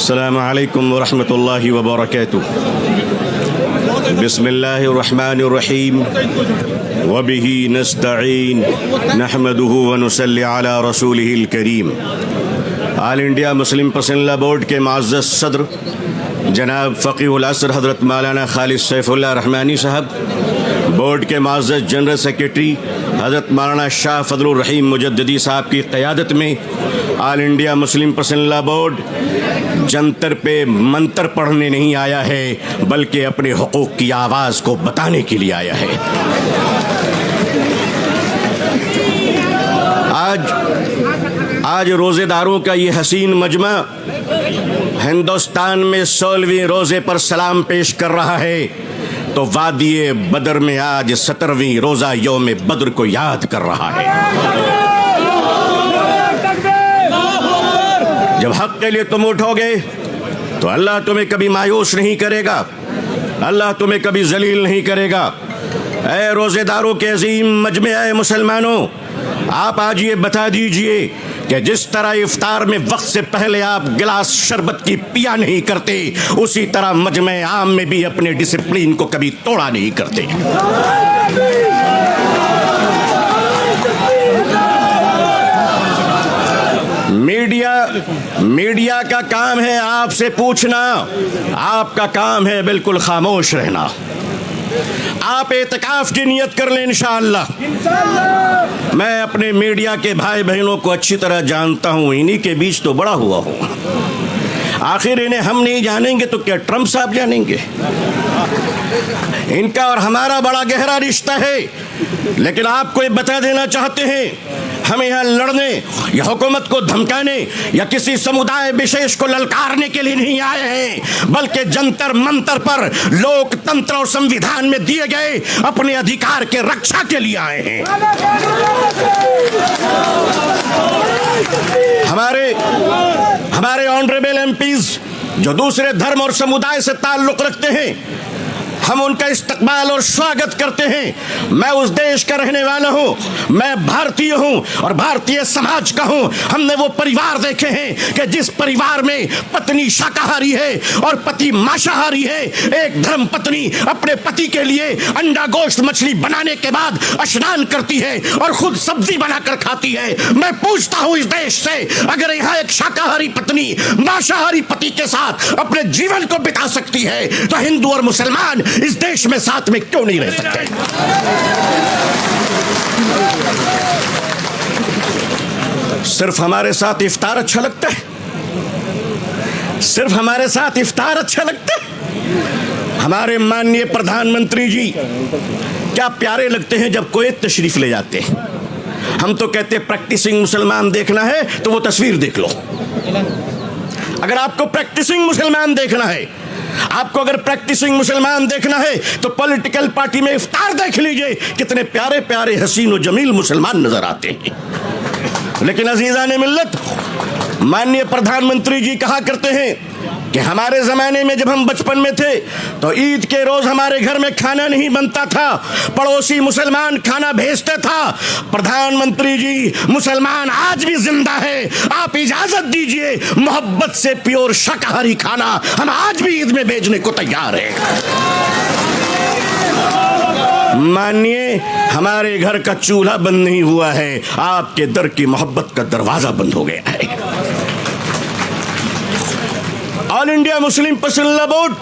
अस्सलामु अलैकुम वरहमतुल्लाहि वबरकातुहू। बिस्मिल्लाहिर्रहमानिर्रहीम व बिही नस्तईन नहमदुहु व नुसल्ली अला रसूलिहिल करीम। ऑल इंडिया मुस्लिम पसंदीदा बोर्ड के मुअज़्ज़ज़ सदर जनाब फ़क़ीहुल असर हज़रत मौलाना खालिद सैफ़ुल्लाह रहमानी साहब, बोर्ड के मुअज़्ज़ज़ जनरल सेक्रेटरी हज़रत मौलाना शाह फ़ज़लुर रहीम मुजद्दिदी साहब की क़यादत में ऑल इंडिया मुस्लिम पसंदीदा बोर्ड जंतर पे मंतर पढ़ने नहीं आया है, बल्कि अपने हुकूक की आवाज़ को बताने के लिए आया है। आज रोज़ेदारों का ये हसीन मजमा हिंदुस्तान में 16वें रोज़े पर सलाम पेश कर रहा है, तो वादिये बदर में आज 17वीं रोज़ा यौम बद्र को याद कर रहा है। जब हक के लिए तुम उठोगे तो अल्लाह तुम्हें कभी मायूस नहीं करेगा, अल्लाह तुम्हें कभी जलील नहीं करेगा। ऐ रोज़ेदारों के अजीम मजमे, ऐ मुसलमानों, आप आज ये बता दीजिए कि जिस तरह इफ्तार में वक्त से पहले आप गिलास शरबत की पिया नहीं करते, उसी तरह मजमे आम में भी अपने डिसिप्लिन को कभी तोड़ा नहीं करते। मीडिया का काम है आपसे पूछना, आपका काम है बिल्कुल खामोश रहना। आप एतकाफ की नियत कर लें इंशाअल्लाह। मैं अपने मीडिया के भाई बहनों को अच्छी तरह जानता हूं, इन्हीं के बीच तो बड़ा हुआ हूं। आखिर इन्हें हम नहीं जानेंगे तो क्या ट्रंप साहब जानेंगे? इनका और हमारा बड़ा गहरा रिश्ता है, लेकिन आपको ये बता देना चाहते हैं, हम यहाँ लड़ने या हुकूमत को धमकाने या किसी समुदाय विशेष को ललकारने के लिए नहीं आए हैं, बल्कि जंतर मंतर पर लोकतंत्र और संविधान में दिए गए अपने अधिकार के रक्षा के लिए आए हैं। हमारे ऑनरेबल एमपीज जो दूसरे धर्म और समुदाय से ताल्लुक रखते हैं, हम उनका इस्तकबाल और स्वागत करते हैं। मैं उस देश का रहने वाला हूँ, मैं भारतीय हूँ और भारतीय समाज का हूँ। हमने वो परिवार देखे हैं कि जिस परिवार में पत्नी शाकाहारी है और पति मांसाहारी है। एक धर्म पत्नी अपने पति के लिए अंडा गोश्त मछली बनाने के बाद स्नान करती है और खुद सब्जी बनाकर खाती है। मैं पूछता हूँ इस देश से, अगर यहाँ एक शाकाहारी पत्नी मांसाहारी पति के साथ अपने जीवन को बिता सकती है, तो हिंदू और मुसलमान इस देश में साथ में क्यों नहीं रह सकते? सिर्फ हमारे साथ इफ्तार अच्छा लगता है? सिर्फ हमारे साथ इफ्तार अच्छा लगता है? हमारे माननीय प्रधानमंत्री जी क्या प्यारे लगते हैं जब कोई तशरीफ ले जाते हैं। हम तो कहते हैं प्रैक्टिसिंग मुसलमान देखना है तो वो तस्वीर देख लो। अगर आपको प्रैक्टिसिंग मुसलमान देखना है, आपको अगर प्रैक्टिसिंग मुसलमान देखना है, तो पॉलिटिकल पार्टी में इफ्तार देख लीजिए, कितने प्यारे प्यारे हसीन और जमील मुसलमान नजर आते हैं। लेकिन अजीज़ान मिल्लत, माननीय प्रधानमंत्री जी कहा करते हैं कि हमारे ज़माने में जब हम बचपन में थे तो ईद के रोज़ हमारे घर में खाना नहीं बनता था, पड़ोसी मुसलमान खाना भेजते था। प्रधानमंत्री जी, मुसलमान आज भी जिंदा है, आप इजाज़त दीजिए, मोहब्बत से प्योर शाकाहारी खाना हम आज भी ईद में भेजने को तैयार हैं। मानिए, हमारे घर का चूल्हा बंद नहीं हुआ है, आपके दर की मोहब्बत का दरवाज़ा बंद हो गया है। ऑल इंडिया मुस्लिम पसंदीदा बोर्ड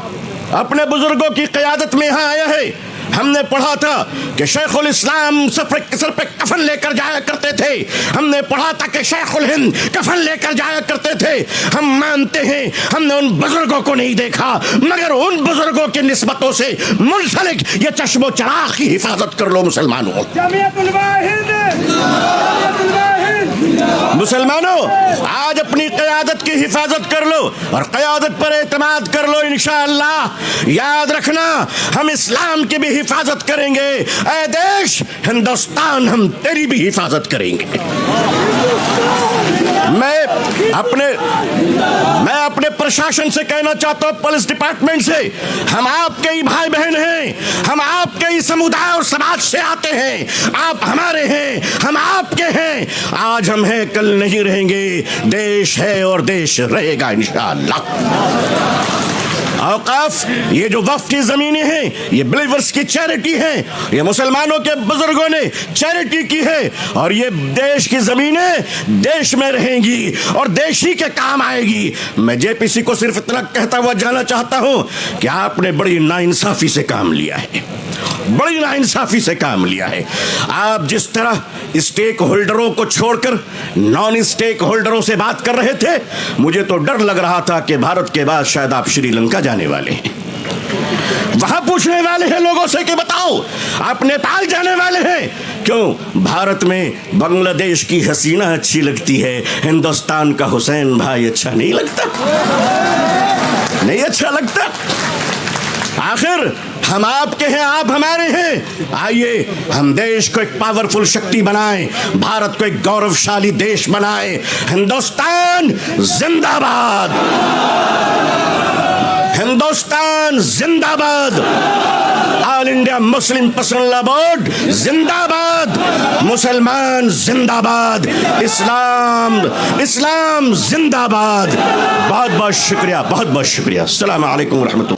अपने बुजुर्गों की क़यादत में यहाँ आया है। हमने पढ़ा था कि शेखुल इस्लाम सर पे कफन लेकर जाया करते थे। हमने पढ़ा था कि शेखुल हिंद कफन लेकर जाया करते थे। हम मानते हैं हमने उन बुजुर्गों को नहीं देखा, मगर उन बुजुर्गों की निस्बतों से मुंसलिक ये चश्मो चराग की हिफाजत कर लो मुसलमानों। मुसलमानों, आज अपनी क़यादत की हिफाजत कर लो और क़यादत पर एतमाद कर लो। इंशाअल्लाह याद रखना, हम इस्लाम की भी हिफाजत करेंगे। ऐ देश हिंदुस्तान, हम तेरी भी हिफाजत करेंगे। मैं अपने प्रशासन से कहना चाहता हूं, पुलिस डिपार्टमेंट से, हम आपके ही भाई बहन हैं, हम आपके ही समुदाय और समाज से आते हैं, आप हमारे हैं, हम आपके हैं। आज हम हैं, कल नहीं रहेंगे। देश है और देश रहेगा इंशाअल्लाह। औकाफ, ये जो वक्फ की ज़मीनें हैं, ये बिलीवर्स की चैरिटी है, ये मुसलमानों के बुजुर्गों ने चैरिटी की है, और ये देश की ज़मीनें देश में रहेंगी और देश ही के काम आएगी। मैं जेपीसी को सिर्फ इतना कहता हुआ जाना चाहता हूं कि आपने बड़ी नाइंसाफी से काम लिया है, बड़ी नाइंसाफी से काम लिया है। आप जिस तरह स्टेक होल्डरों को छोड़कर नॉन स्टेक होल्डरों से बात कर रहे थे, मुझे तो डर लग रहा था कि भारत के बाद शायद आप श्रीलंका जाने वाले हैं, वहां पूछने वाले हैं लोगों से कि बताओ आप नेपाल जाने वाले हैं क्यों? भारत में बांग्लादेश की हसीना अच्छी लगती है, हिंदुस्तान का हुसैन भाई अच्छा नहीं लगता? नहीं अच्छा लगता? आखिर हम आपके हैं, आप हमारे हैं। आइए हम देश को एक पावरफुल शक्ति बनाएं, भारत को एक गौरवशाली देश बनाएं। हिंदुस्तान जिंदाबाद, हिंदुस्तान जिंदाबाद, all India Muslim personal board जिंदाबाद, मुसलमान जिंदाबाद, इस्लाम इस्लाम जिंदाबाद। बहुत बहुत शुक्रिया, बहुत बहुत शुक्रिया। अस्सलाम वालेकुम रहमतुल्लाह।